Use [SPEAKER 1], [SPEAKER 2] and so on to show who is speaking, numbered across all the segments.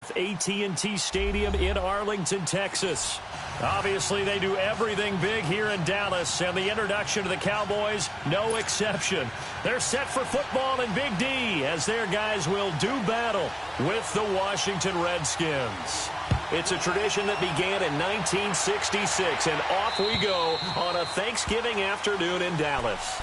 [SPEAKER 1] with AT&T Stadium in Arlington, Texas. Obviously, they do everything big here in Dallas, and the introduction to the Cowboys, no exception. They're set for football in Big D as their guys will do battle with the Washington Redskins. It's a tradition that began in 1966, and off we go on a Thanksgiving afternoon in Dallas.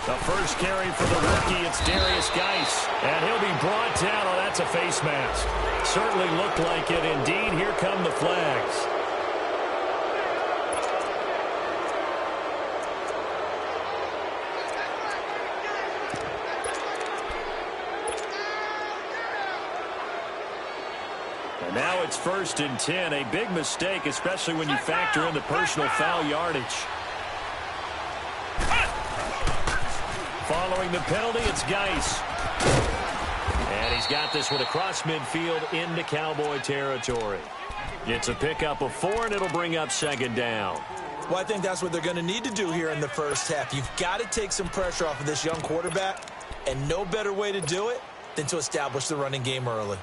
[SPEAKER 1] The first carry for the rookie, it's Darius Geis, and he'll be brought down. Oh, that's a face mask. Certainly looked like it. Indeed, here come the flags. And now it's 1st and 10, a big mistake, especially when you factor in the personal foul yardage. Following the penalty, it's Geis. And he's got this one across midfield into Cowboy territory. It's a pickup of 4, and it'll bring up 2nd down.
[SPEAKER 2] Well, I think that's what they're going to need to do here in the first half. You've got to take some pressure off of this young quarterback, and no better way to do it than to establish the running game early.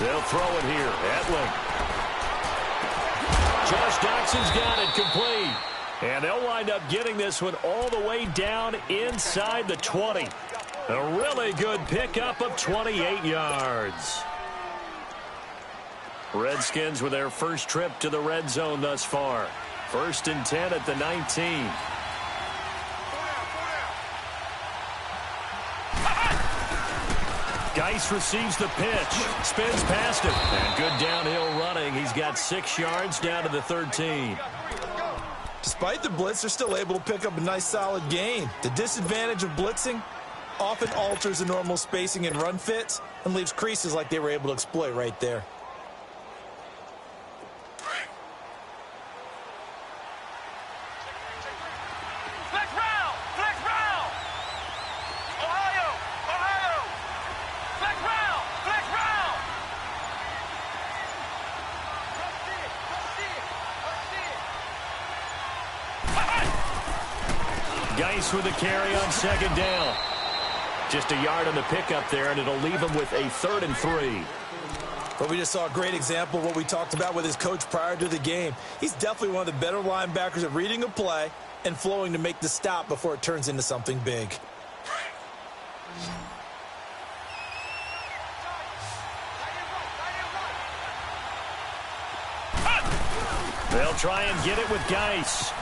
[SPEAKER 1] They'll throw it here. Edling. Josh Doxson's got it complete. And they'll wind up getting this one all the way down inside the 20. A really good pickup of 28 yards. Redskins with their first trip to the red zone thus far. 1st and 10 at the 19. Geis receives the pitch, spins past him, and good downhill running. He's got 6 yards down to the 13.
[SPEAKER 2] Despite the blitz, they're still able to pick up a nice solid gain. The disadvantage of blitzing often alters the normal spacing and run fits and leaves creases like they were able to exploit right there.
[SPEAKER 1] Geis with a carry on 2nd down. Just a yard on the pickup there, and it'll leave him with a 3rd and 3.
[SPEAKER 2] But we just saw a great example of what we talked about with his coach prior to the game. He's definitely one of the better linebackers at reading a play and flowing to make the stop before it turns into something big.
[SPEAKER 1] They'll try and get it with Geis.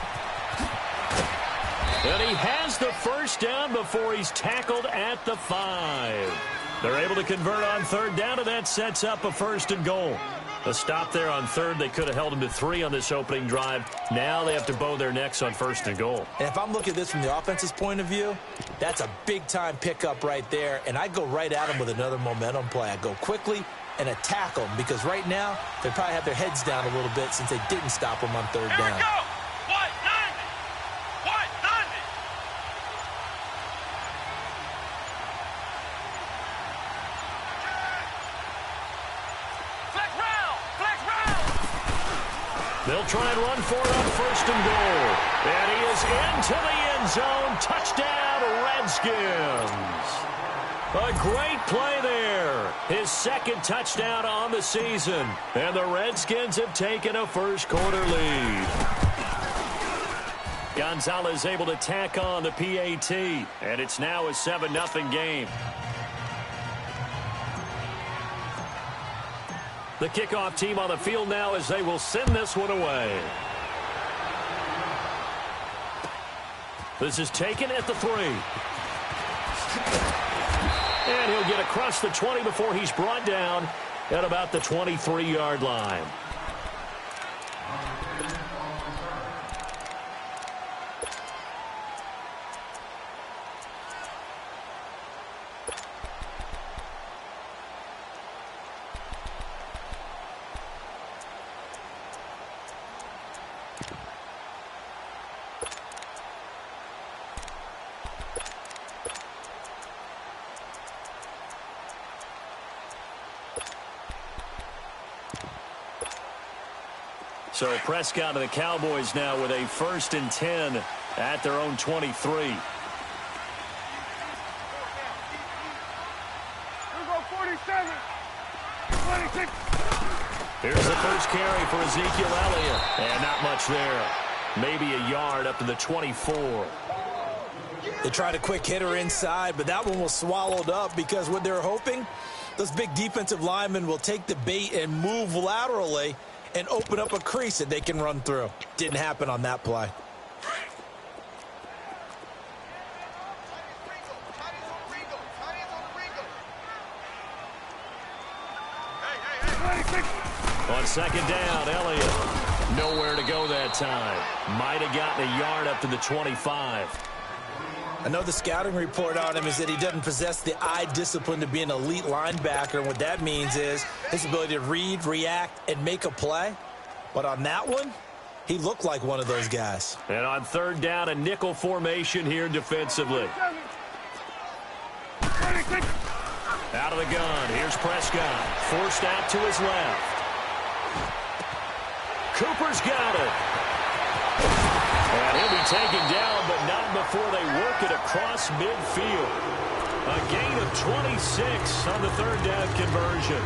[SPEAKER 1] And he has the 1st down before he's tackled at the 5. They're able to convert on 3rd down, and that sets up a 1st and goal. A stop there on 3rd. They could have held him to 3 on this opening drive. Now they have to bow their necks on 1st and goal.
[SPEAKER 2] And if I'm looking at this from the offense's point of view, that's a big-time pickup right there, and I go right at him with another momentum play. I go quickly and attack them because right now they probably have their heads down a little bit since they didn't stop them on 3rd down.
[SPEAKER 3] Here we go!
[SPEAKER 1] They'll try and run for it on 1st and goal. And he is into the end zone. Touchdown, Redskins. A great play there. His 2nd touchdown on the season. And the Redskins have taken a first-quarter lead. Gonzalez able to tack on the PAT. And it's now a 7-0 game. The kickoff team on the field now as they will send this one away. This is taken at the 3. And he'll get across the 20 before he's brought down at about the 23-yard line. So Prescott and the Cowboys now with a 1st and 10 at their own 23. Here's the first carry for Ezekiel Elliott. And not much there. Maybe a yard up to the 24.
[SPEAKER 2] They tried a quick hitter inside, but that one was swallowed up because what they're hoping, those big defensive linemen will take the bait and move laterally and open up a crease that they can run through. Didn't happen on that play.
[SPEAKER 1] On 2nd down, Elliott. Nowhere to go that time. Might have gotten a yard up to the 25.
[SPEAKER 2] I know the scouting report on him is that he doesn't possess the eye discipline to be an elite linebacker. And what that means is his ability to read, react, and make a play. But on that one, he looked like one of those guys.
[SPEAKER 1] And on 3rd down, a nickel formation here defensively. Out of the gun. Here's Prescott. Forced out to his left. Cooper's got it. And he'll be taken down, but not before they work it across midfield. A gain of 26 on the 3rd down conversion.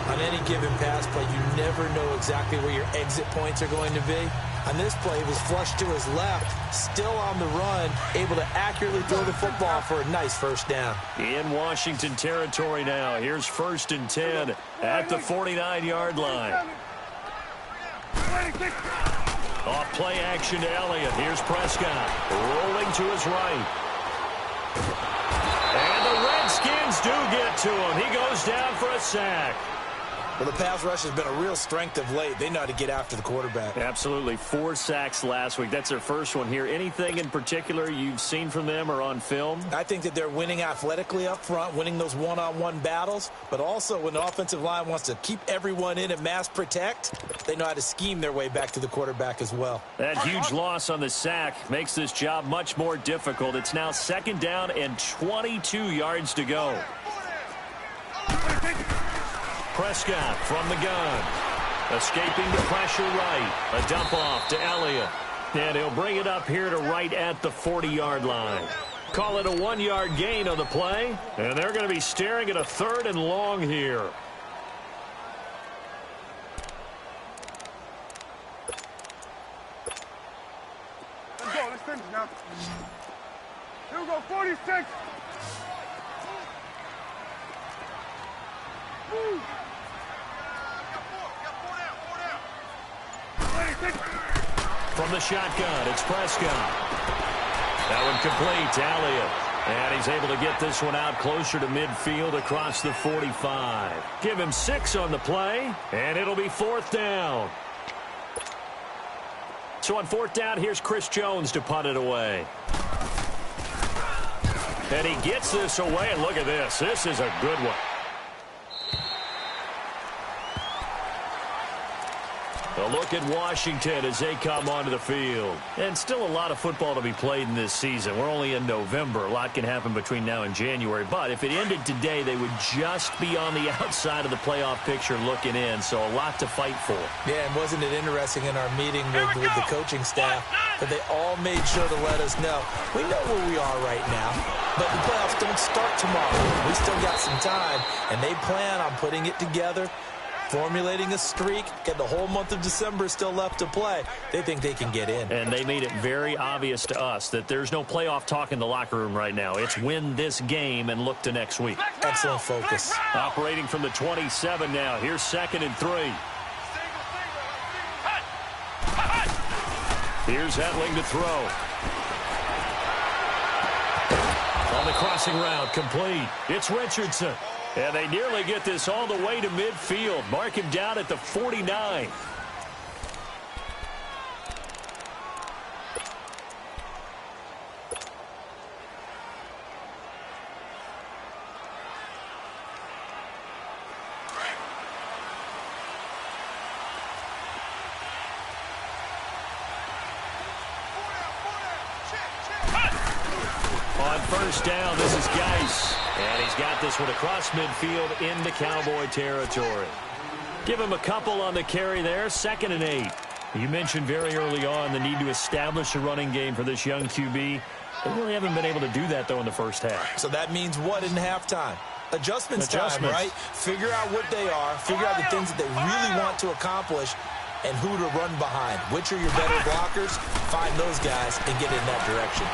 [SPEAKER 2] On any given pass play, you never know exactly where your exit points are going to be. On this play, he was flushed to his left, still on the run, able to accurately throw the football for a nice 1st down.
[SPEAKER 1] In Washington territory now. Here's 1st and 10 at the 49-yard line. Off play action to Elliott. Here's Prescott rolling to his right. And the Redskins do get to him. He goes down for a sack.
[SPEAKER 2] Well, the pass rush has been a real strength of late. They know how to get after the quarterback.
[SPEAKER 1] Absolutely. 4 sacks last week. That's their first one here. Anything in particular you've seen from them or on film?
[SPEAKER 2] I think that they're winning athletically up front, winning those one-on-one battles, but also when the offensive line wants to keep everyone in and mass protect, they know how to scheme their way back to the quarterback as well.
[SPEAKER 1] That huge loss on the sack makes this job much more difficult. It's now 2nd down and 22 yards to go. Prescott from the gun. Escaping the pressure right. A dump off to Elliott. And he'll bring it up here to right at the 40-yard line. Call it a 1-yard gain on the play. And they're going to be staring at a 3rd and long here.
[SPEAKER 3] Let's go. Let's finish now. Here we go. 46. Woo.
[SPEAKER 1] From the shotgun, it's Prescott. That one complete to Elliott. And he's able to get this one out closer to midfield across the 45. Give him 6 on the play, and it'll be 4th down. So on 4th down, here's Chris Jones to punt it away. And he gets this away, and look at this. This is a good one. A look at Washington as they come onto the field. And still a lot of football to be played in this season. We're only in November. A lot can happen between now and January. But if it ended today, they would just be on the outside of the playoff picture looking in. So a lot to fight for.
[SPEAKER 2] Yeah, and wasn't it interesting in our meeting with the coaching staff that they all made sure to let us know, we know where we are right now, but the playoffs don't start tomorrow. We still got some time, and they plan on putting it together, formulating a streak, get the whole month of December still left to play. They think they can get in.
[SPEAKER 1] And they made it very obvious to us that there's no playoff talk in the locker room right now. It's win this game and look to next week.
[SPEAKER 2] Excellent focus.
[SPEAKER 1] Operating from the 27 now. Here's 2nd and 3. Here's Hetling to throw. On the crossing route, complete. It's Richardson. And they nearly get this all the way to midfield. Mark him down at the 49. On first down, this is Geis. And he's got this one across midfield into Cowboy territory. Give him a couple on the carry there, 2nd and 8. You mentioned very early on the need to establish a running game for this young QB. They really haven't been able to do that, though, in the first half.
[SPEAKER 2] So that means what in halftime? Adjustments time, right? Figure out what they are, figure out the things that they really want to accomplish, and who to run behind. Which are your better blockers? Find those guys and get in that direction.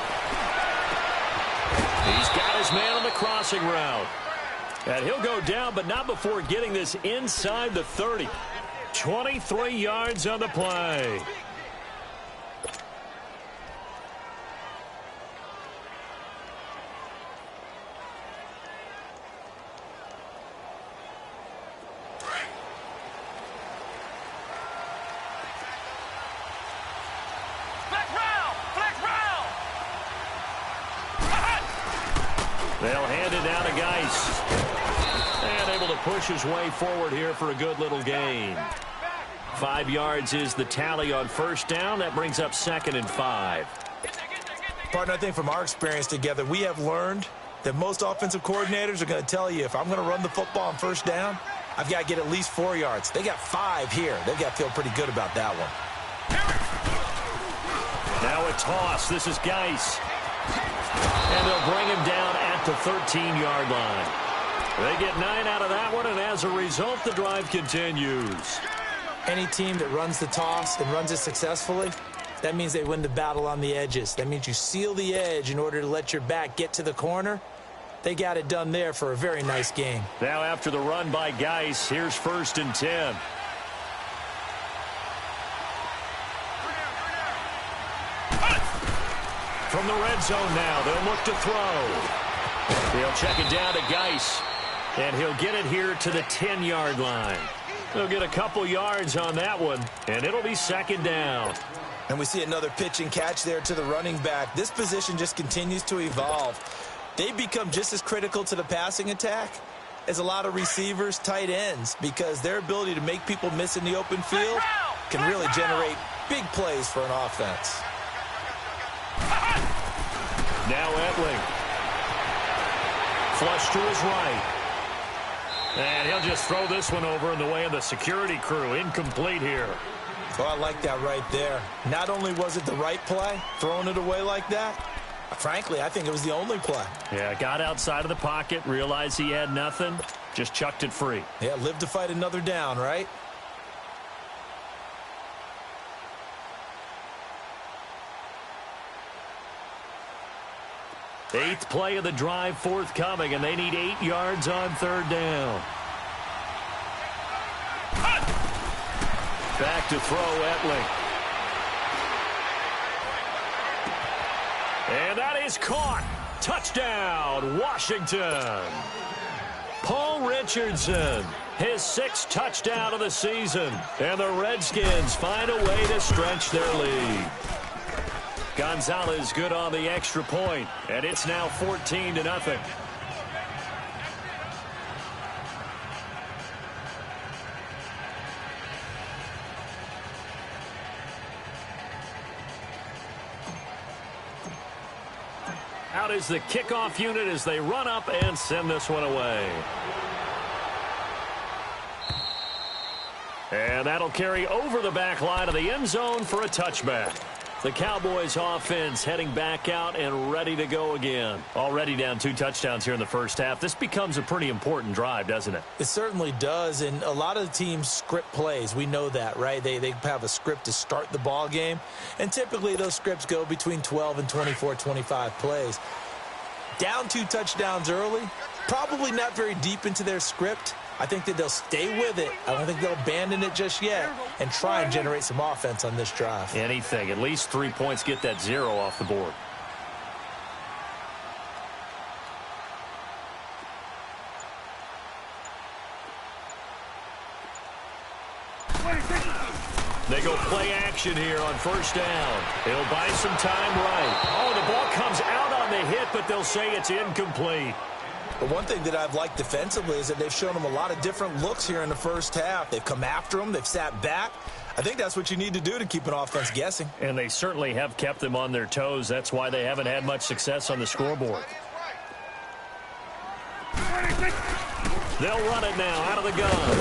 [SPEAKER 1] He's got his man on the crossing route. And he'll go down, but not before getting this inside the 30. 23 yards on the play. They'll hand it down to Geis. And able to push his way forward here for a good little gain. 5 yards is the tally on first down. That brings up 2nd and 5.
[SPEAKER 2] Partner, I think from our experience together, we have learned that most offensive coordinators are going to tell you, if I'm going to run the football on first down, I've got to get at least 4 yards. They got 5 here. They've got to feel pretty good about that one.
[SPEAKER 1] Now a toss. This is Geis. And they'll bring him down at the 13-yard line. They get 9 out of that one, and as a result, the drive continues.
[SPEAKER 2] Any team that runs the toss and runs it successfully, that means they win the battle on the edges. That means you seal the edge in order to let your back get to the corner. They got it done there for a very nice game.
[SPEAKER 1] Now after the run by Geis, here's 1st and 10. From the red zone now, they'll look to throw. They'll check it down to Geis, and he'll get it here to the 10-yard line. They'll get a couple yards on that one, and it'll be 2nd down.
[SPEAKER 2] And we see another pitch and catch there to the running back. This position just continues to evolve. They've become just as critical to the passing attack as a lot of receivers, tight ends, because their ability to make people miss in the open field can really generate big plays for an offense.
[SPEAKER 1] Now Etling. Flush to his right. And he'll just throw this one over in the way of the security crew. Incomplete here.
[SPEAKER 2] Oh, I like that right there. Not only was it the right play, throwing it away like that, frankly, I think it was the only play.
[SPEAKER 1] Yeah, got outside of the pocket, realized he had nothing, just chucked it free.
[SPEAKER 2] Yeah, live to fight another down, right?
[SPEAKER 1] Eighth play of the drive forthcoming, and they need 8 yards on 3rd down. Back to throw, Etling. And that is caught. Touchdown, Washington. Paul Richardson, his 6th touchdown of the season. And the Redskins find a way to stretch their lead. Gonzalez good on the extra point, and it's now 14-0. Out is the kickoff unit as they run up and send this one away. And that'll carry over the back line of the end zone for a touchback. The Cowboys offense heading back out and ready to go again. Already down 2 touchdowns here in the first half. This becomes a pretty important drive, doesn't it?
[SPEAKER 2] It certainly does, and a lot of the teams script plays. We know that, right? They have a script to start the ball game, and typically those scripts go between 12 and 24, 25 plays. Down 2 touchdowns early, probably not very deep into their script. I think that they'll stay with it. I don't think they'll abandon it just yet and try and generate some offense on this drive.
[SPEAKER 1] Anything. At least 3 points, get that 0 off the board. They go play action here on first down. They'll buy some time right. Oh, the ball comes out on the hit, but they'll say it's incomplete.
[SPEAKER 2] But one thing that I've liked defensively is that they've shown them a lot of different looks here in the first half. They've come after them. They've sat back. I think that's what you need to do to keep an offense guessing.
[SPEAKER 1] And they certainly have kept them on their toes. That's why they haven't had much success on the scoreboard. They'll run it now out of the gun.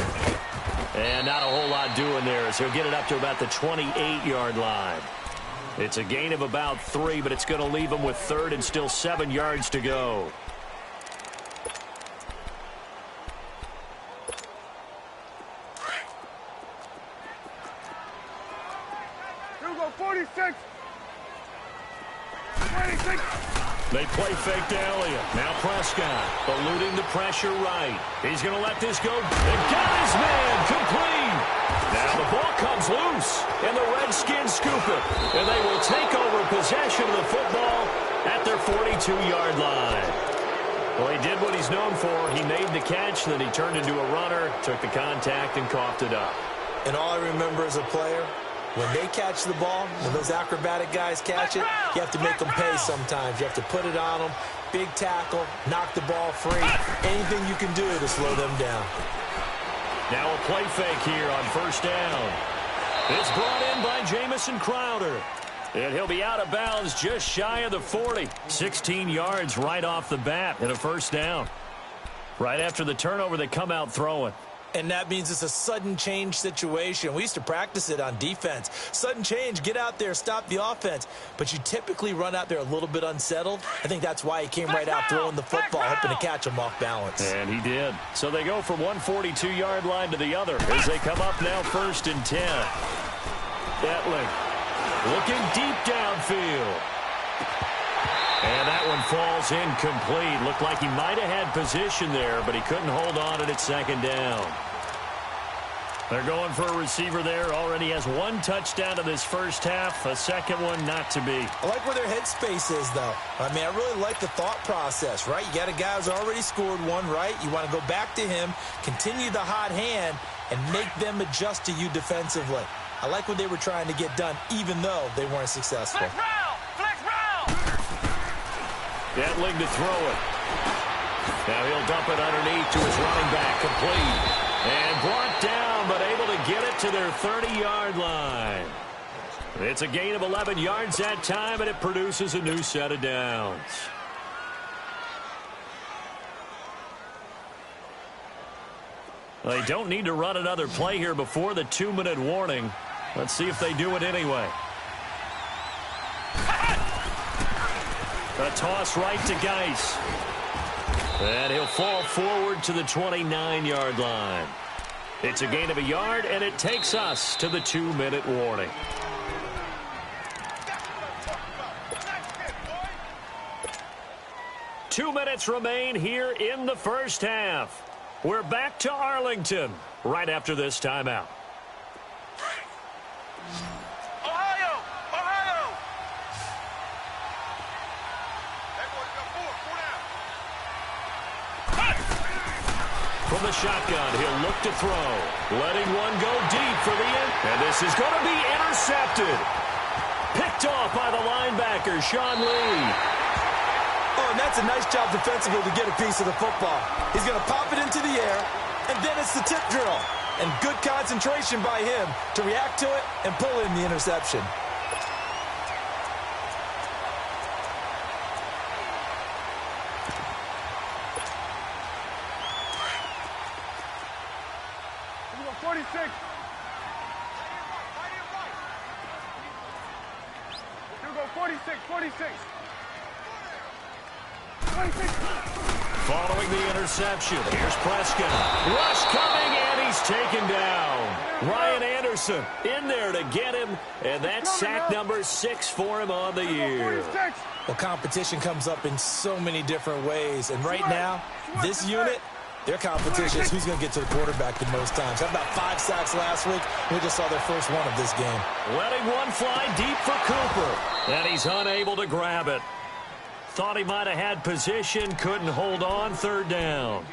[SPEAKER 1] And not a whole lot doing there as he'll get it up to about the 28-yard line. It's a gain of about 3, but it's going to leave them with 3rd and still 7 yards to go.
[SPEAKER 3] Here we go, 46. 26.
[SPEAKER 1] They play fake to Elliott. Now Prescott eluding the pressure right. He's going to let this go. And got his man complete. Now the ball comes loose, and the Redskins scoop it. And they will take over possession of the football at their 42-yard line. Well, he did what he's known for. He made the catch, then he turned into a runner, took the contact, and coughed it up.
[SPEAKER 2] And all I remember as a player, when they catch the ball, when those acrobatic guys catch it, you have to make them pay sometimes. You have to put it on them, big tackle, knock the ball free. Anything you can do to slow them down.
[SPEAKER 1] Now a play fake here on first down. It's brought in by Jamison Crowder. And he'll be out of bounds just shy of the 40. 16 yards right off the bat and a first down. Right after the turnover, they come out throwing.
[SPEAKER 2] And that means it's a sudden change situation. We used to practice it on defense. Sudden change, get out there, stop the offense. But you typically run out there a little bit unsettled. I think that's why he came right out throwing the football, hoping to catch him off balance.
[SPEAKER 1] And he did. So they go from one 42-yard line to the other as they come up now 1st and 10. Etling looking deep downfield. And that one falls incomplete. Looked like he might have had position there, but he couldn't hold on at 2nd down. They're going for a receiver there. Already has 1 touchdown in this first half. A second one not to be.
[SPEAKER 2] I like where their headspace is, though. I mean, I really like the thought process, right? You got a guy who's already scored 1, right? You want to go back to him, continue the hot hand, and make them adjust to you defensively. I like what they were trying to get done, even though they weren't successful.
[SPEAKER 3] Flex round! Flex round!
[SPEAKER 1] Etling to throw it. Now he'll dump it underneath to his running back, complete. And brought down, but able to get it to their 30-yard line. It's a gain of 11 yards that time, and it produces a new set of downs. They don't need to run another play here before the 2-minute warning. Let's see if they do it anyway. A toss right to Geis. And he'll fall forward to the 29-yard line. It's a gain of 1 yard, and it takes us to the 2-minute warning. Two minutes remain here in the first half. We're back to Arlington right after this timeout.
[SPEAKER 3] Ohio! Ohio!
[SPEAKER 1] From the shotgun, he'll look to throw. Letting one go deep for the end. And this is going to be intercepted. Picked off by the linebacker, Sean Lee.
[SPEAKER 2] Oh, and that's a nice job defensively to get a piece of the football. He's going to pop it into the air, and then it's the tip drill. And good concentration by him to react to it and pull in the interception.
[SPEAKER 3] Here we go, 46. Here we go, 46, 46. 26.
[SPEAKER 1] Following the interception, here's Prescott. Rush coming, and he's taken down. Ryan Anderson in there to get him, and that's sack number 6 for him on the year.
[SPEAKER 3] 46.
[SPEAKER 2] Well, competition comes up in so many different ways. And right now, this unit, their competition is who's going to get to the quarterback the most times. How about 5 sacks last week? We just saw their first one of this game.
[SPEAKER 1] Letting one fly deep for Cooper, and he's unable to grab it. Thought he might have had position, couldn't hold on, 3rd down.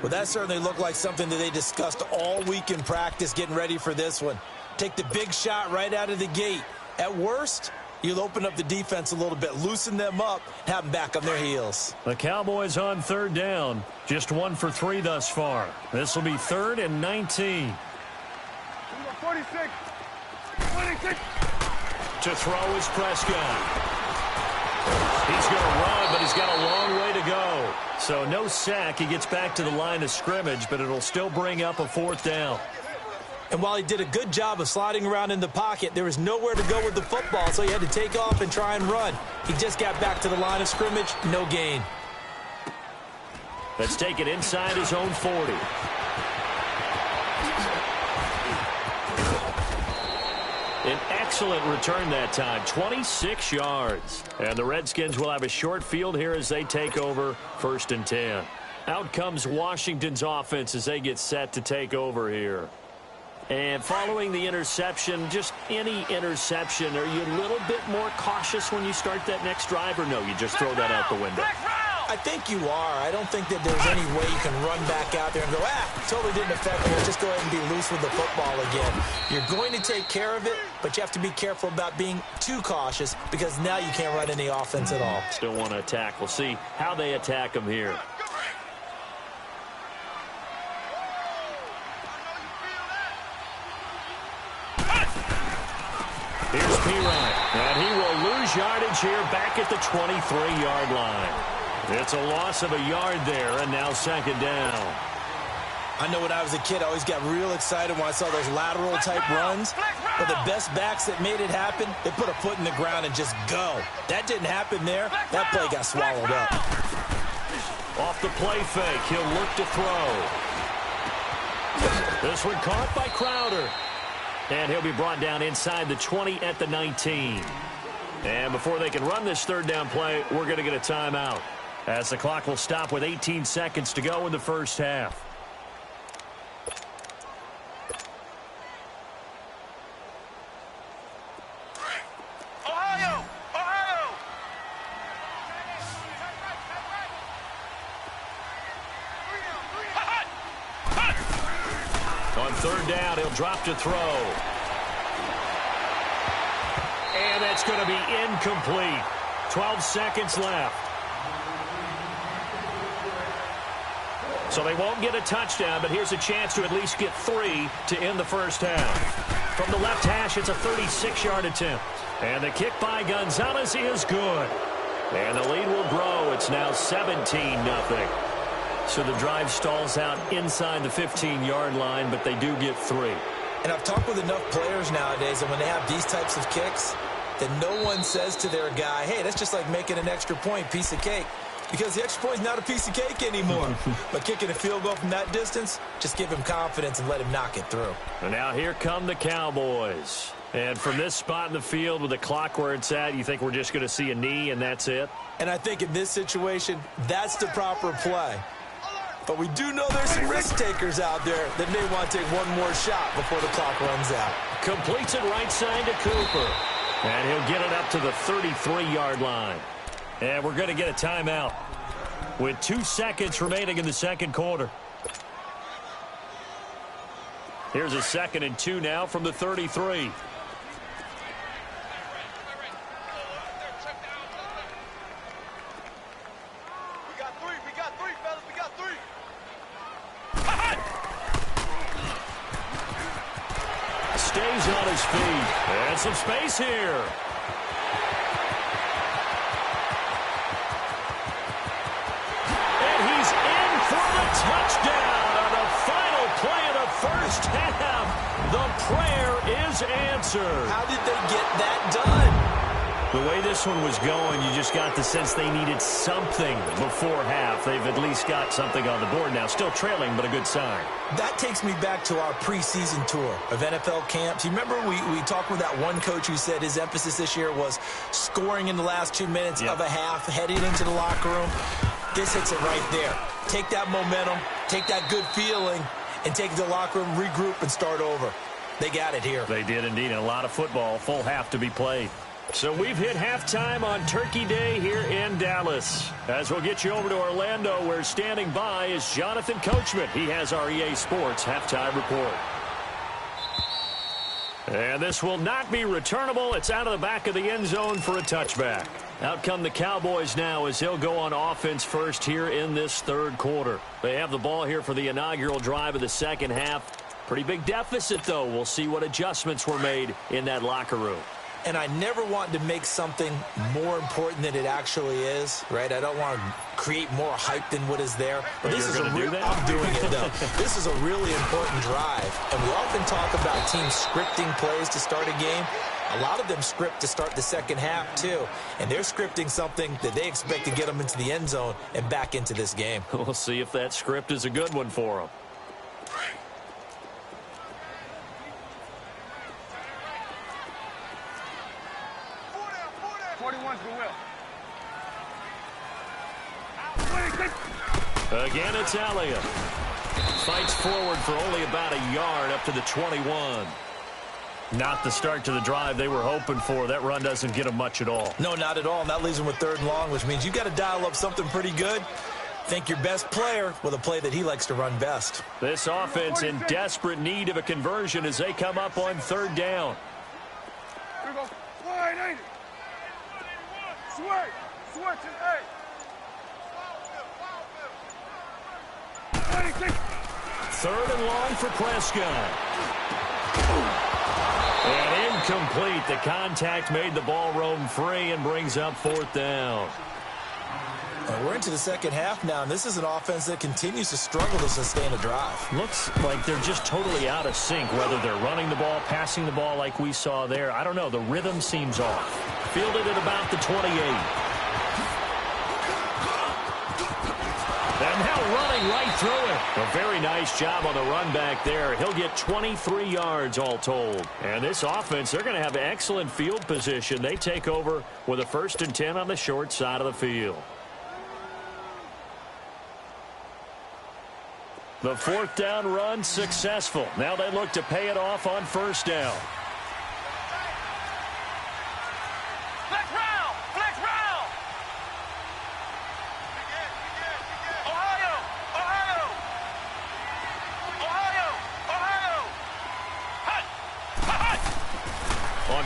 [SPEAKER 2] Well, that certainly looked like something that they discussed all week in practice getting ready for this one. Take the big shot right out of the gate. At worst, you'll open up the defense a little bit, loosen them up, have them back on their heels.
[SPEAKER 1] The Cowboys on 3rd down, just 1 for 3 thus far. This will be 3rd and 19.
[SPEAKER 3] Here we go, 26. 26.
[SPEAKER 1] To throw is Prescott. He's going to run, but he's got a long way to go. So no sack. He gets back to the line of scrimmage, but it'll still bring up a 4th down.
[SPEAKER 2] And while he did a good job of sliding around in the pocket, there was nowhere to go with the football, so he had to take off and try and run. He just got back to the line of scrimmage, no gain.
[SPEAKER 1] Let's take it inside his own 40. An excellent return that time, 26 yards. And the Redskins will have a short field here as they take over 1st and 10. Out comes Washington's offense as they get set to take over here. And following the interception, just any interception, are you a little bit more cautious when you start that next drive, or no, you just throw that out the window?
[SPEAKER 2] I think you are. I don't think that there's any way you can run back out there and go, totally didn't affect me. Let's just go ahead and be loose with the football again. You're going to take care of it, but you have to be careful about being too cautious because now you can't run any offense at all.
[SPEAKER 1] Still want to attack. We'll see how they attack him here. Here's P-Ryan, and he will lose yardage here back at the 23-yard line. It's a loss of a yard there, and now 2nd down.
[SPEAKER 2] I know when I was a kid, I always got real excited when I saw those lateral-type runs. But the best backs that made it happen, they put a foot in the ground and just go. That didn't happen there. That play got swallowed up.
[SPEAKER 1] Off the play fake, he'll look to throw. This one caught by Crowder. And he'll be brought down inside the 20 at the 19. And before they can run this 3rd down play, we're going to get a timeout, as the clock will stop with 18 seconds to go in the 1st half.
[SPEAKER 3] Ohio! Ohio!
[SPEAKER 1] On 3rd down, he'll drop to throw. And that's going to be incomplete. 12 seconds left. So they won't get a touchdown, but here's a chance to at least get 3 to end the 1st half. From the left hash, it's a 36-yard attempt. And the kick by Gonzalez is good. And the lead will grow. It's now 17-0. So the drive stalls out inside the 15-yard line, but they do get 3.
[SPEAKER 2] And I've talked with enough players nowadays that when they have these types of kicks, that no one says to their guy, hey, that's just like making an extra point, piece of cake. Because the extra point is not a piece of cake anymore. But kicking a field goal from that distance, just give him confidence and let him knock it through.
[SPEAKER 1] And now here come the Cowboys. And from this spot in the field with the clock where it's at, you think we're just going to see a knee and that's it?
[SPEAKER 2] And I think in this situation, that's the proper play. But we do know there's some risk takers out there that may want to take one more shot before the clock runs out.
[SPEAKER 1] Completes it right side to Cooper. And he'll get it up to the 33-yard line. And we're going to get a timeout with 2 seconds remaining in the 2nd quarter. Here's a 2nd and 2 now from the 33. Stays on his feet. And some space here. And he's in for the touchdown on the final play of the 1st half. The prayer is answered.
[SPEAKER 2] How did they get that done?
[SPEAKER 1] The way this one was going, you just got the sense they needed something before half. They've at least got something on the board now. Still trailing, but a good sign.
[SPEAKER 2] That takes me back to our preseason tour of NFL camps. You remember we talked with that one coach who said his emphasis this year was scoring in the last 2 minutes of a half, heading into the locker room. This hits it right there. Take that momentum, take that good feeling, and take it to the locker room, regroup, and start over. They got it here.
[SPEAKER 1] They did indeed, and a lot of football, full half to be played. So we've hit halftime on Turkey Day here in Dallas. As we'll get you over to Orlando, where standing by is Jonathan Coachman. He has our EA Sports halftime report. And this will not be returnable. It's out of the back of the end zone for a touchback. Out come the Cowboys now as they'll go on offense first here in this 3rd quarter. They have the ball here for the inaugural drive of the 2nd half. Pretty big deficit, though. We'll see what adjustments were made in that locker room.
[SPEAKER 2] And I never want to make something more important than it actually is, right? I don't want to create more hype than what is there. But this is I'm doing it, though. This is a really important drive. And we often talk about teams scripting plays to start a game. A lot of them script to start the second half, too. And they're scripting something that they expect to get them into the end zone and back into this game.
[SPEAKER 1] We'll see if that script is a good one for them. Again, it's Elliott. Fights forward for only about a yard up to the 21. Not the start to the drive they were hoping for. That run doesn't get them much at all.
[SPEAKER 2] No, not at all. And that leaves them with 3rd and long, which means you've got to dial up something pretty good. Think your best player with a play that he likes to run best.
[SPEAKER 1] This offense in desperate need of a conversion as they come up on 3rd down.
[SPEAKER 3] Here we go. Wide, ain't it? Switch. Switch and 8.
[SPEAKER 1] 3rd and long for Prescott. And incomplete. The contact made the ball roam free and brings up 4th down.
[SPEAKER 2] And we're into the second half now, and this is an offense that continues to struggle to sustain a drive.
[SPEAKER 1] Looks like they're just totally out of sync, whether they're running the ball, passing the ball like we saw there. I don't know. The rhythm seems off. Fielded at about the 28. And now running right through it. A very nice job on the run back there. He'll get 23 yards all told. And this offense, they're going to have excellent field position. They take over with a 1st and 10 on the short side of the field. The 4th down run successful. Now they look to pay it off on 1st down.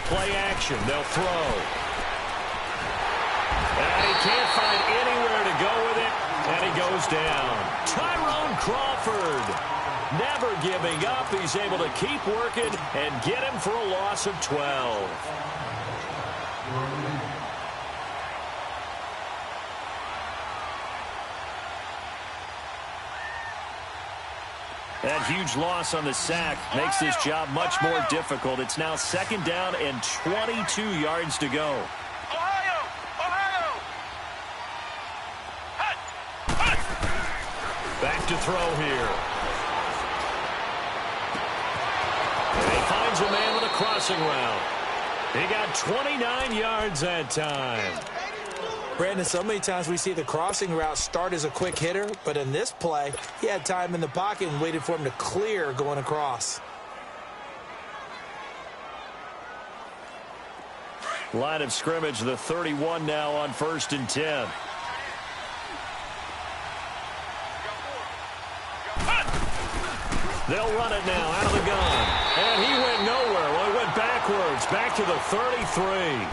[SPEAKER 1] Play action, they'll throw. And he can't find anywhere to go with it, and he goes down. Tyrone Crawford, never giving up. He's able to keep working and get him for a loss of 12. That huge loss on the sack makes this job much more difficult. It's now 2nd down and 22 yards to go. Back to throw here. And he finds a man with a crossing route. He got 29 yards that time.
[SPEAKER 2] Brandon, so many times we see the crossing route start as a quick hitter, but in this play, he had time in the pocket and waited for him to clear going across.
[SPEAKER 1] Line of scrimmage, the 31 now on 1st and 10. They'll run it now out of the gun. And he went nowhere. Well, he went backwards, back to the 33.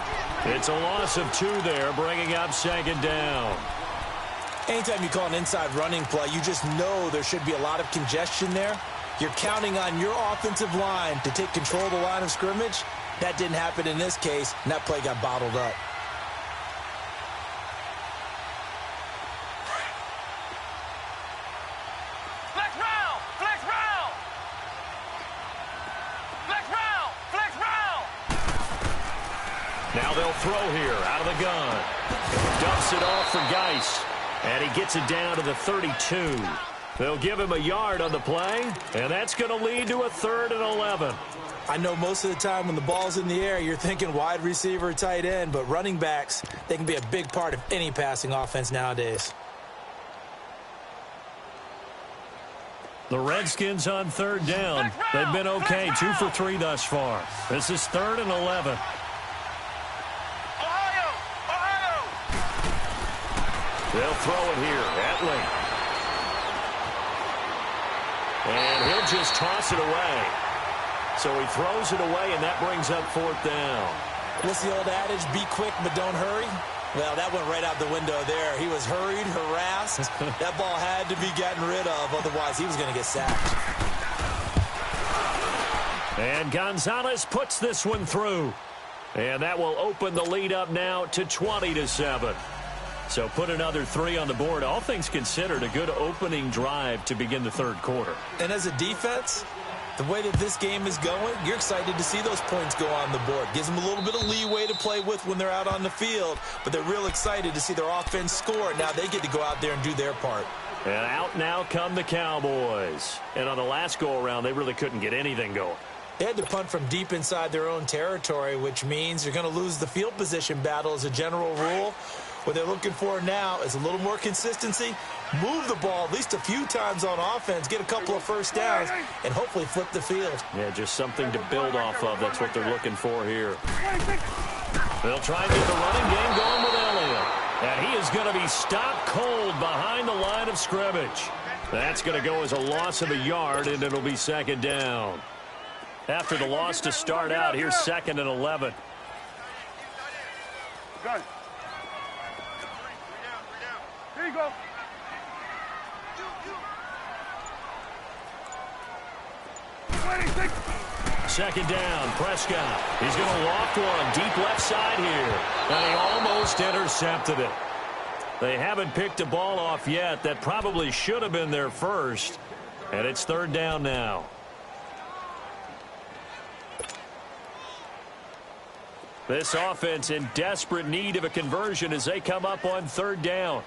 [SPEAKER 1] It's a loss of 2 there, bringing up 2nd down.
[SPEAKER 2] Anytime you call an inside running play, you just know there should be a lot of congestion there. You're counting on your offensive line to take control of the line of scrimmage. That didn't happen in this case, and that play got bottled up.
[SPEAKER 1] Now they'll throw here out of the gun. Dumps it off for Geis. And he gets it down to the 32. They'll give him a yard on the play, and that's going to lead to a 3rd and 11.
[SPEAKER 2] I know most of the time when the ball's in the air, you're thinking wide receiver, tight end, but running backs, they can be a big part of any passing offense nowadays.
[SPEAKER 1] The Redskins on 3rd down. They've been okay, 2 for 3 thus far. This is 3rd and 11. They'll throw it here at length. And he'll just toss it away. So he throws it away, and that brings up 4th down.
[SPEAKER 2] What's the old adage, be quick but don't hurry? Well, that went right out the window there. He was hurried, harassed. That ball had to be gotten rid of, otherwise he was going to get sacked.
[SPEAKER 1] And Gonzalez puts this one through. And that will open the lead up now to 20-7. So put another 3 on the board. All things considered, a good opening drive to begin the third quarter.
[SPEAKER 2] And as a defense, the way that this game is going, you're excited to see those points go on the board. Gives them a little bit of leeway to play with when they're out on the field, but they're real excited to see their offense score. Now they get to go out there and do their part.
[SPEAKER 1] And out now come the Cowboys. And on the last go-around, they really couldn't get anything going.
[SPEAKER 2] They had to punt from deep inside their own territory, which means you're going to lose the field position battle as a general rule. What they're looking for now is a little more consistency, move the ball at least a few times on offense, get a couple of first downs, and hopefully flip the field.
[SPEAKER 1] Yeah, just something to build off of. That's what they're looking for here. They'll try and get the running game going with Elliott. And he is going to be stopped cold behind the line of scrimmage. That's going to go as a loss of a yard, and it'll be second down. After the loss to start out, here's 2nd and 11.
[SPEAKER 3] Good. Here you go.
[SPEAKER 1] Second down, Prescott. He's going to loft one deep left side here. And he almost intercepted it. They haven't picked a ball off yet. That probably should have been their first. And it's third down now. This offense in desperate need of a conversion as they come up on third down.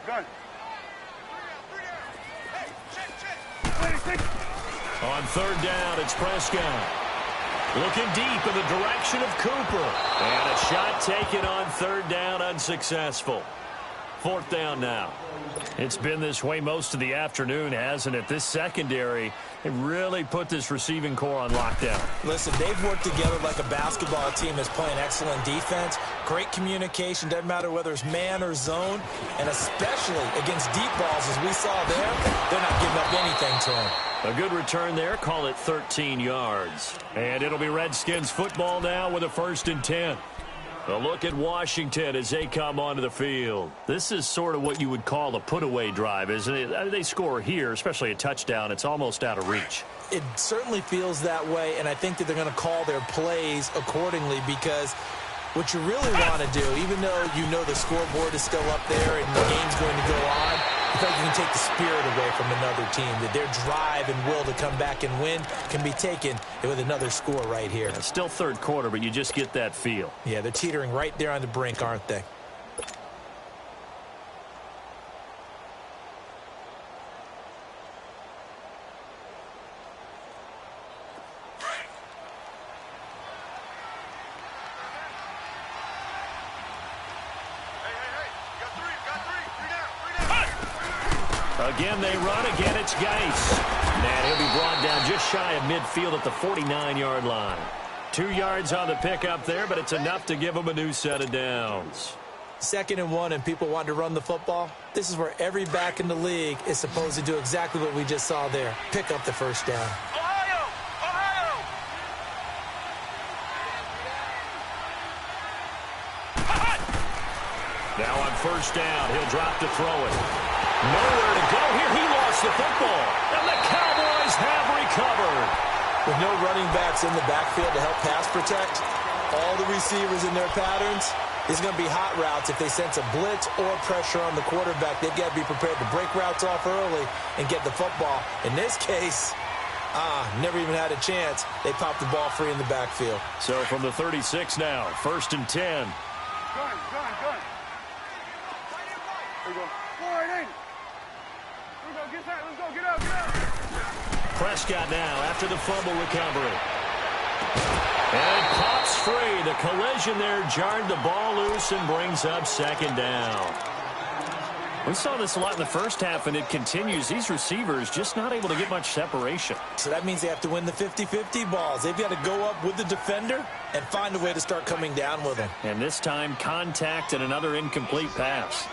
[SPEAKER 1] On third down, it's Prescott. Looking deep in the direction of Cooper. And a shot taken on third down, unsuccessful. Fourth down now. It's been this way most of the afternoon, hasn't it? This secondary, they really put this receiving core on lockdown.
[SPEAKER 2] Listen, they've worked together like a basketball team that's playing excellent defense. Great communication, doesn't matter whether it's man or zone. And especially against deep balls, as we saw there, they're not giving up anything to them.
[SPEAKER 1] A good return there, call it 13 yards. And it'll be Redskins football now with a 1st and 10. A look at Washington as they come onto the field. This is sort of what you would call a put-away drive, isn't it? They score here, especially a touchdown. It's almost out of reach.
[SPEAKER 2] It certainly feels that way, and I think that they're going to call their plays accordingly because what you really want to do, even though you know the scoreboard is still up there and the game's going to go on, I think you can take the spirit away from another team, that their drive and will to come back and win can be taken with another score right here.
[SPEAKER 1] It's still third quarter, but you just get that feel.
[SPEAKER 2] Yeah, they're teetering right there on the brink, aren't they?
[SPEAKER 1] Again, they run. Again, it's Geis. And he'll be brought down just shy of midfield at the 49-yard line. 2 yards on the pickup there, but it's enough to give them a new set of downs.
[SPEAKER 2] 2nd and 1, and people want to run the football. This is where every back in the league is supposed to do exactly what we just saw there. Pick up the first down.
[SPEAKER 3] Ohio! Ohio!
[SPEAKER 1] Now on first down, he'll drop to throw it. Nowhere to go here. He lost the football. And the Cowboys have recovered.
[SPEAKER 2] With no running backs in the backfield to help pass protect, all the receivers in their patterns, it's going to be hot routes if they sense a blitz or pressure on the quarterback. They've got to be prepared to break routes off early and get the football. In this case, never even had a chance. They popped the ball free in the backfield.
[SPEAKER 1] So from the 36 now, 1st and 10.
[SPEAKER 3] Gun. There you go. 4-8. Get that. Let's go. Get out.
[SPEAKER 1] Prescott now after the fumble recovery. And it pops free. The collision there jarred the ball loose and brings up second down. We saw this a lot in the first half, and it continues. These receivers just not able to get much separation.
[SPEAKER 2] So that means they have to win the 50-50 balls. They've got to go up with the defender and find a way to start coming down with him.
[SPEAKER 1] And this time, contact and another incomplete pass.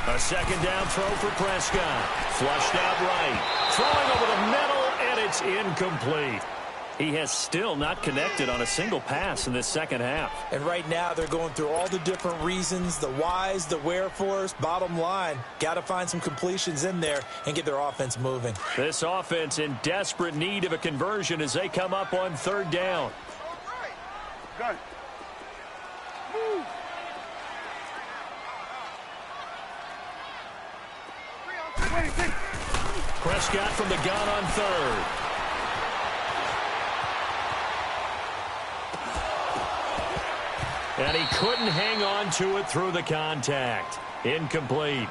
[SPEAKER 1] A second down throw for Prescott. Flushed out right. Throwing over the middle, and it's incomplete. He has still not connected on a single pass in this second half.
[SPEAKER 2] And right now they're going through all the different reasons, the whys, the wherefores. Bottom line, got to find some completions in there and get their offense moving.
[SPEAKER 1] This offense in desperate need of a conversion as they come up on third down.
[SPEAKER 3] Got it. Move.
[SPEAKER 1] Prescott from the gun on third. And he couldn't hang on to it through the contact. Incomplete.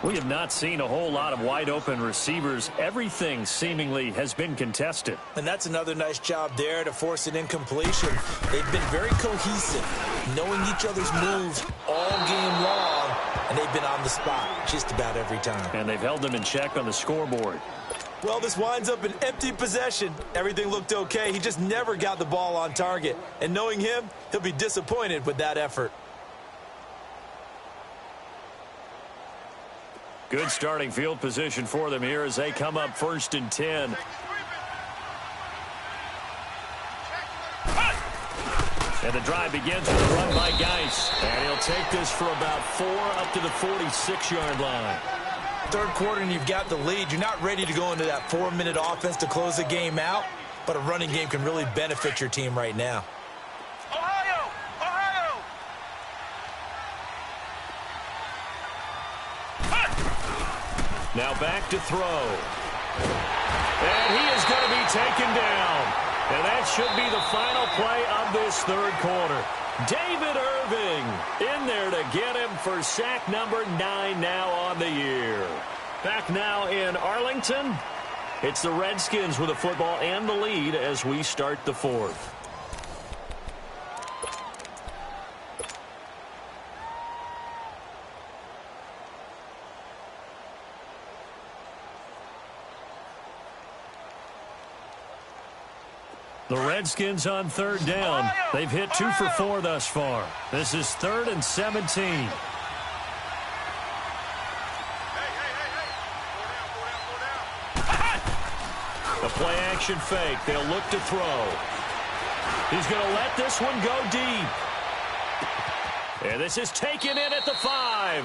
[SPEAKER 1] We have not seen a whole lot of wide-open receivers. Everything seemingly has been contested.
[SPEAKER 2] And that's another nice job there to force an incompletion. They've been very cohesive, knowing each other's moves all game long, and they've been on the spot just about every time.
[SPEAKER 1] And they've held them in check on the scoreboard.
[SPEAKER 2] Well, this winds up an empty possession. Everything looked okay. He just never got the ball on target. And knowing him, he'll be disappointed with that effort.
[SPEAKER 1] Good starting field position for them here as they come up 1st and 10. And the drive begins with a run by Geis. And he'll take this for about 4 up to the 46-yard line.
[SPEAKER 2] Third quarter and you've got the lead. You're not ready to go into that 4-minute offense to close the game out, but a running game can really benefit your team right now.
[SPEAKER 3] Ohio! Ohio!
[SPEAKER 1] Now back to throw. And he is going to be taken down. And that should be the final play of this third quarter. David Irving in there to get him for sack number 9 now on the year. Back now in Arlington. It's the Redskins with the football and the lead as we start the fourth. The Redskins on third down. They've hit 2 for 4 thus far. This is 3rd and 17. The play action fake. They'll look to throw. He's going to let this one go deep. And this is taken in at the 5.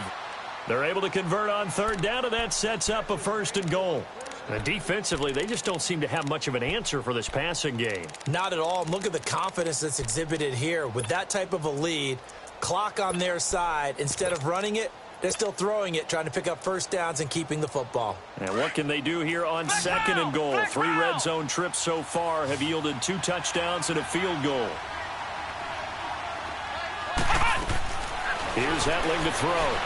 [SPEAKER 1] They're able to convert on third down, and that sets up a 1st and goal. And defensively, they just don't seem to have much of an answer for this passing game.
[SPEAKER 2] Not at all. And look at the confidence that's exhibited here. With that type of a lead, clock on their side, instead of running it, they're still throwing it, trying to pick up first downs and keeping the football.
[SPEAKER 1] And what can they do here on 2nd and goal? 3 red zone trips so far have yielded 2 touchdowns and a field goal. Here's Hetling to throw.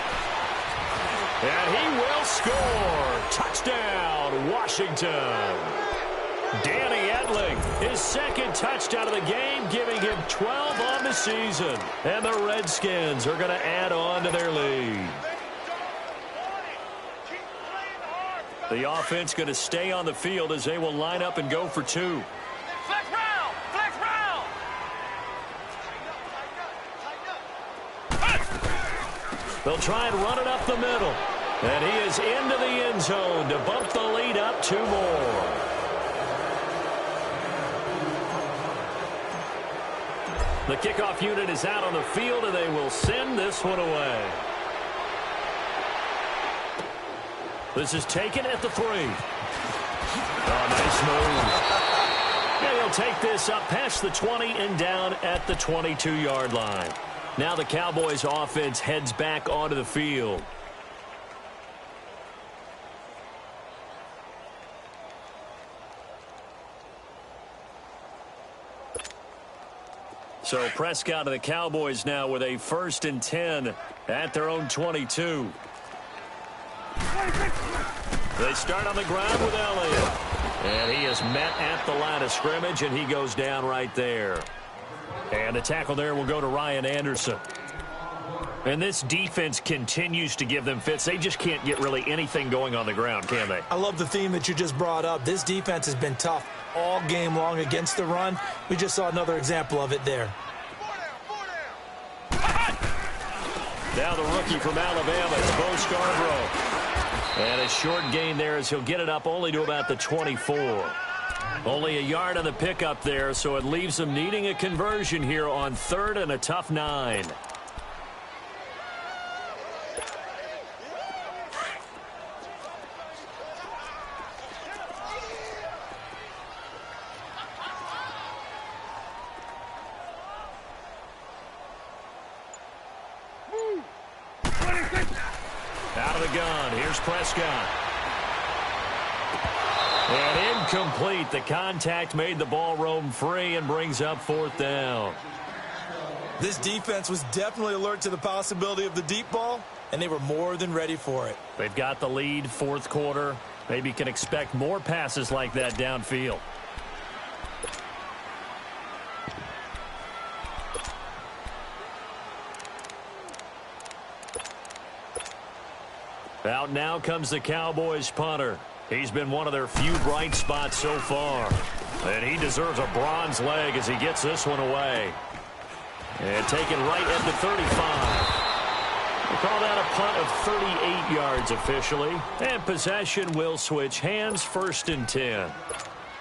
[SPEAKER 1] And he will score. Touchdown, Washington. Danny Etling, his 2nd touchdown of the game, giving him 12 on the season. And the Redskins are going to add on to their lead. The offense going to stay on the field as they will line up and go for 2.
[SPEAKER 3] Flex round! Flex round!
[SPEAKER 1] They'll try and run it up the middle. And he is into the end zone to bump the lead up 2 more. The kickoff unit is out on the field, and they will send this one away. This is taken at the 3. Oh, nice move. And he'll take this up past the 20 and down at the 22-yard line. Now the Cowboys offense heads back onto the field. So Prescott of the Cowboys now with a 1st and 10 at their own 22. They start on the ground with Elliott. And he is met at the line of scrimmage, and he goes down right there. And the tackle there will go to Ryan Anderson. And this defense continues to give them fits. They just can't get really anything going on the ground, can they?
[SPEAKER 2] I love the theme that you just brought up. This defense has been tough all game long against the run. We just saw another example of it there.
[SPEAKER 1] Now the rookie from Alabama, it's Bo Scarborough. And a short gain there as he'll get it up only to about the 24. Only a yard on the pickup there, so it leaves them needing a conversion here on 3rd and a tough 9. Out of the gun, here's Prescott. And incomplete. The contact made the ball roam free and brings up 4th down.
[SPEAKER 2] This defense was definitely alert to the possibility of the deep ball, and they were more than ready for it.
[SPEAKER 1] They've got the lead, 4th quarter. Maybe can expect more passes like that downfield. Out now comes the Cowboys punter. He's been one of their few bright spots so far. And he deserves a bronze leg as he gets this one away. And taken right at the 35. We call that a punt of 38 yards officially. And possession will switch hands, 1st and 10.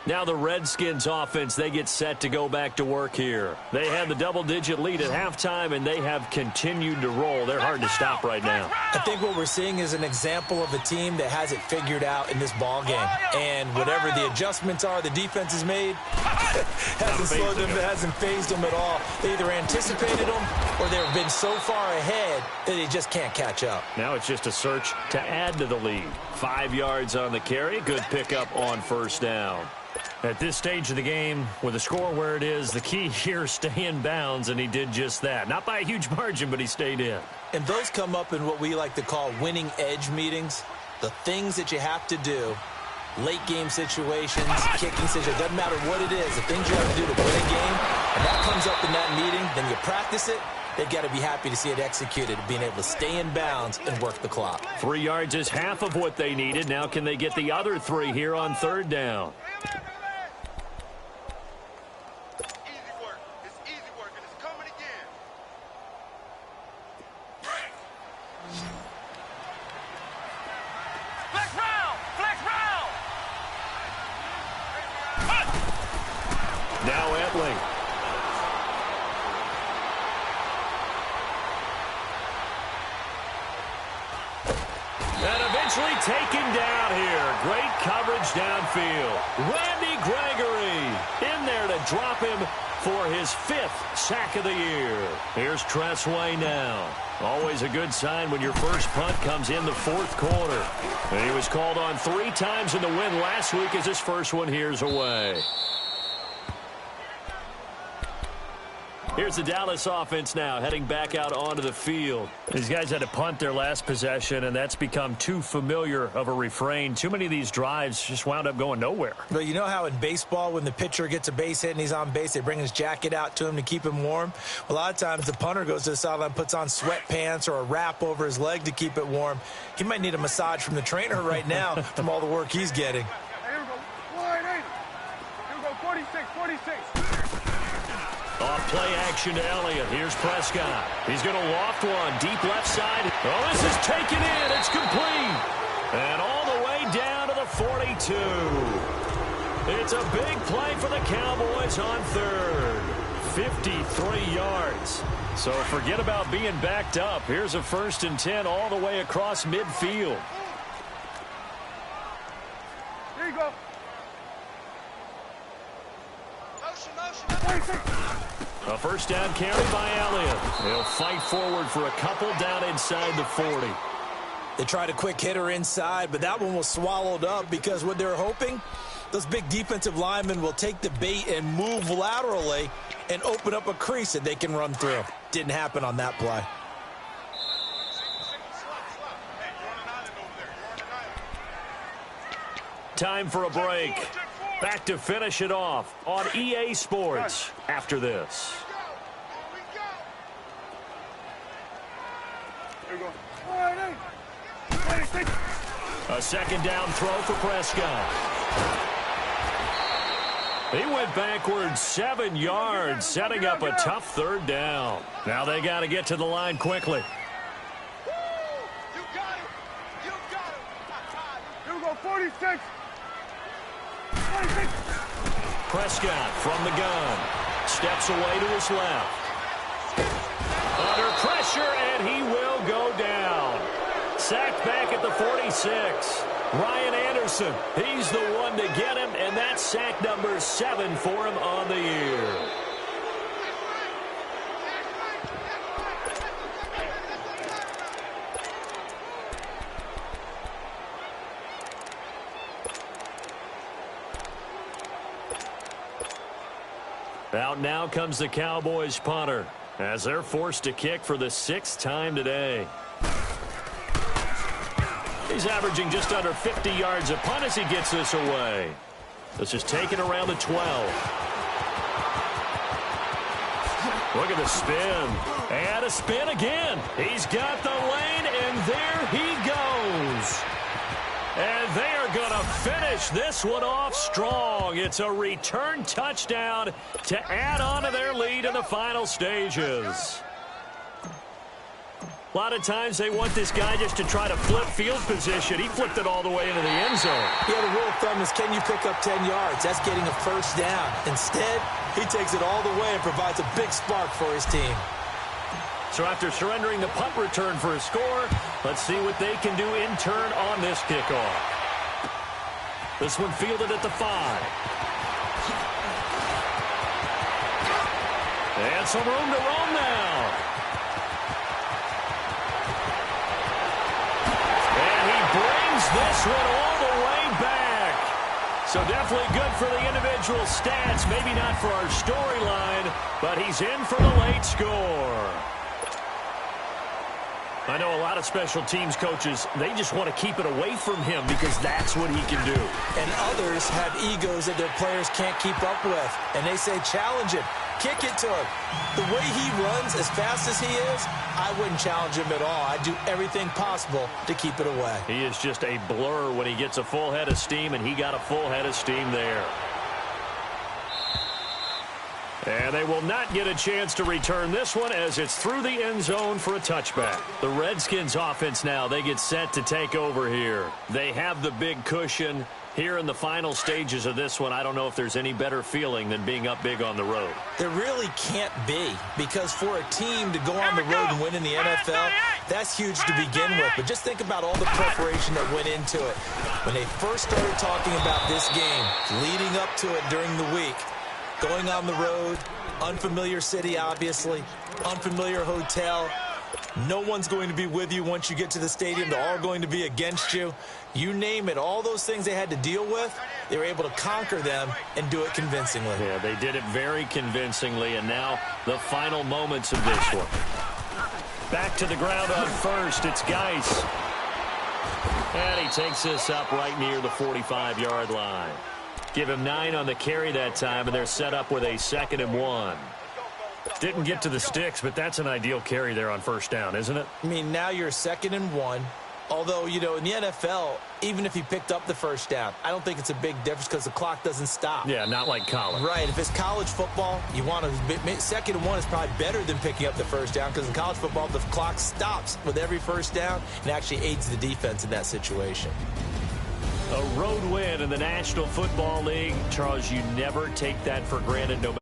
[SPEAKER 1] Now the Redskins offense, they get set to go back to work here. They had the double-digit lead at halftime, and they have continued to roll. They're hard to stop right now.
[SPEAKER 2] I think what we're seeing is an example of a team that has it figured out in this ball game. And whatever the adjustments are the defense has made, hasn't slowed them, hasn't phased them at all. They either anticipated them or they've been so far ahead that they just can't catch up.
[SPEAKER 1] Now it's just a search to add to the lead. 5 yards on the carry. Good pickup on 1st down. At this stage of the game, with the score where it is, the key here is stay in bounds, and he did just that. Not by a huge margin, but he stayed in.
[SPEAKER 2] And those come up in what we like to call winning edge meetings. The things that you have to do, late game situations, kicking situations, doesn't matter what it is, the things you have to do to win a game, and that comes up in that meeting, then you practice it. They've got to be happy to see it executed, being able to stay in bounds and work the clock.
[SPEAKER 1] 3 yards is half of what they needed. Now can they get the other 3 here on 3rd down? Now Etling. And eventually taken down here. Great coverage downfield. Randy Gregory in there to drop him for his 5th sack of the year. Here's Tressway now. Always a good sign when your first punt comes in the 4th quarter. And he was called on 3 times in the win last week as his first one here's away. Here's the Dallas offense now heading back out onto the field. These guys had to punt their last possession, and that's become too familiar of a refrain. Too many of these drives just wound up going nowhere.
[SPEAKER 2] But you know how in baseball when the pitcher gets a base hit and he's on base, they bring his jacket out to him to keep him warm? A lot of times the punter goes to the sideline, puts on sweatpants or a wrap over his leg to keep it warm. He might need a massage from the trainer right now from all the work he's getting.
[SPEAKER 3] Hey, here we go. 180. Here we go. 46, 46.
[SPEAKER 1] Off play action to Elliott. Here's Prescott. He's going to loft one. Deep left side. Oh, this is taken in. It's complete. And all the way down to the 42. It's a big play for the Cowboys on 3rd. 53 yards. So forget about being backed up. Here's a 1st and 10 all the way across midfield.
[SPEAKER 3] Here you go. Motion.
[SPEAKER 1] A 1st down carry by Elliott. He'll fight forward for a couple down inside the 40.
[SPEAKER 2] They tried a quick hitter inside, but that one was swallowed up because what they're hoping, those big defensive linemen will take the bait and move laterally and open up a crease that they can run through. Didn't happen on that play.
[SPEAKER 1] Time for a break. Back to finish it off on EA Sports after this.
[SPEAKER 3] Here we go. 180.
[SPEAKER 1] A 2nd down throw for Prescott. He went backwards 7 yards, setting up a tough 3rd down. Now they got to get to the line quickly.
[SPEAKER 3] You got it. You got it. Here we go. 46. 46.
[SPEAKER 1] Prescott from the gun. Steps away to his left. Under pressure, and he will go down. Sacked back at the 46. Ryan Anderson, he's the one to get him, and that's sack number 7 for him on the year. Out now comes the Cowboys punter as they're forced to kick for the 6th time today. He's averaging just under 50 yards a punt as he gets this away. This is taken around the 12. Look at the spin. And a spin again. He's got the lane, and there he goes. And they are going to finish this one off strong. It's a return touchdown to add on to their lead in the final stages. A lot of times they want this guy just to try to flip field position. He flipped it all the way into the end zone.
[SPEAKER 2] Yeah, the rule of thumb is, can you pick up 10 yards? That's getting a first down. Instead, he takes it all the way and provides a big spark for his team.
[SPEAKER 1] So after surrendering the punt return for a score, let's see what they can do in turn on this kickoff. This one fielded at the 5. And some room to roam now. And he brings this one all the way back. So definitely good for the individual stats. Maybe not for our storyline, but he's in for the late score. I know a lot of special teams coaches, they just want to keep it away from him because that's what he can do.
[SPEAKER 2] And others have egos that their players can't keep up with. And they say, challenge him. Kick it to him. The way he runs as fast as he is, I wouldn't challenge him at all. I'd do everything possible to keep it away.
[SPEAKER 1] He is just a blur when he gets a full head of steam, and he got a full head of steam there. And they will not get a chance to return this one as it's through the end zone for a touchback. The Redskins offense now, they get set to take over here. They have the big cushion. Here in the final stages of this one, I don't know if there's any better feeling than being up big on the road.
[SPEAKER 2] There really can't be, because for a team to go on the road and win in the NFL, that's huge to begin with. But just think about all the preparation that went into it. When they first started talking about this game, leading up to it during the week, going on the road, unfamiliar city, obviously, unfamiliar hotel. No one's going to be with you once you get to the stadium. They're all going to be against you. You name it, all those things they had to deal with, they were able to conquer them and do it convincingly.
[SPEAKER 1] Yeah, they did it very convincingly, and now the final moments of this one. Back to the ground on first, it's Geis. And he takes this up right near the 45-yard line. Give him 9 on the carry that time, and they're set up with a 2nd and 1. Didn't get to the sticks, but that's an ideal carry there on first down, isn't it?
[SPEAKER 2] I mean, now you're 2nd and 1. Although, you know, in the NFL, even if he picked up the first down, I don't think it's a big difference because the clock doesn't stop.
[SPEAKER 1] Yeah, not like college.
[SPEAKER 2] Right. If it's college football, you want to 2nd and 1 is probably better than picking up the first down, because in college football, the clock stops with every first down and actually aids the defense in that situation.
[SPEAKER 1] A road win in the National Football League. Charles, you never take that for granted, no matter